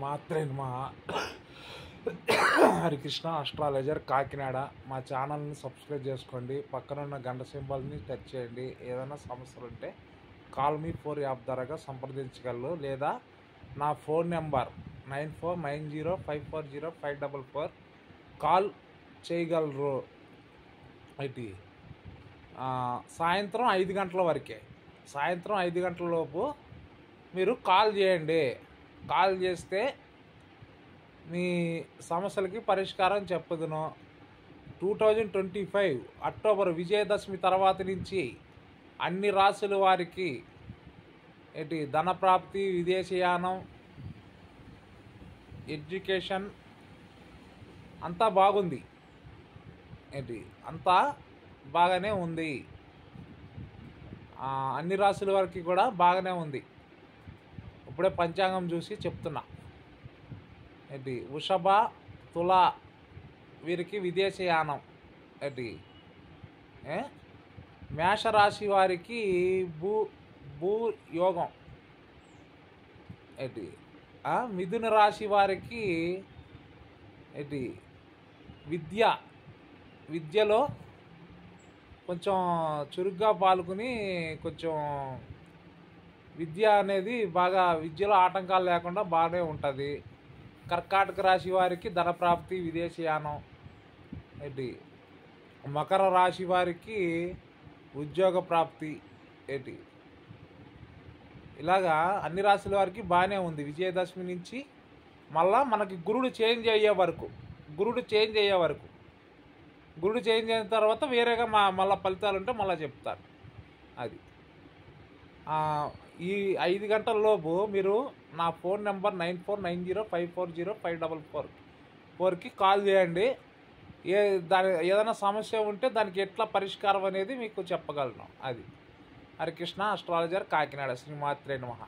శ్రీమాత్రే నమః. హరికృష్ణ ఆస్ట్రాలజర్ కాకినాడ. మా ఛానల్ని సబ్స్క్రైబ్ చేసుకోండి. పక్కనున్న గంట సింబల్ని టచ్ చేయండి. ఏదైనా సమస్యలు ఉంటే కాల్ మీ 4 యాప్ ద్వారాగా సంప్రదించగలరు, లేదా నా ఫోన్ నెంబర్ 9490540544 కాల్ చేయగలరు. అయితే సాయంత్రం 5 గంటల వరకే, సాయంత్రం 5 గంటల లోపు మీరు కాల్ చేయండి. కాల్ చేస్తే మీ సమస్యలకి పరిష్కారం చెప్పుదును. 2025 అక్టోబర్ విజయదశమి తర్వాత నుంచి అన్ని రాశుల వారికి ధనప్రాప్తి, విదేశీయానం, ఎడ్యుకేషన్ అంతా బాగుంది. అంతా బాగానే ఉంది. అన్ని రాశుల వారికి కూడా బాగానే ఉంది. ఇప్పుడే పంచాంగం చూసి చెప్తున్నా. వృషభ, తుల వీరికి విదేశీయానం. మేషరాశి వారికి భూయోగం. మిథున రాశి వారికి విద్యలో కొంచెం చురుగ్గా పాల్గొని కొంచెం విద్య అనేది బాగా, విద్యలో ఆటంకాలు లేకుండా బాగానే ఉంటుంది. కర్కాటక రాశి వారికి ధనప్రాప్తి, విదేశీయానం. మకర రాశి వారికి ఉద్యోగ ప్రాప్తి. ఇలాగా అన్ని రాశుల వారికి బాగానే ఉంది. విజయదశమి నుంచి మళ్ళా మనకి గురుడు చేంజ్ అయ్యే వరకు, గురుడు చేంజ్ అయిన తర్వాత వేరేగా మళ్ళీ ఫలితాలు ఉంటే మళ్ళీ చెప్తారు. అది ఈ 5 గంటల లోపు మీరు నా ఫోన్ నెంబర్ 9490540544కి కాల్ చేయండి. ఏదైనా సమస్య ఉంటే దానికి ఎట్లా పరిష్కారం అనేది మీకు చెప్పగలను. అది హరికృష్ణ ఆస్ట్రాలజర్ కాకినాడ. శ్రీమాత్రే నమః.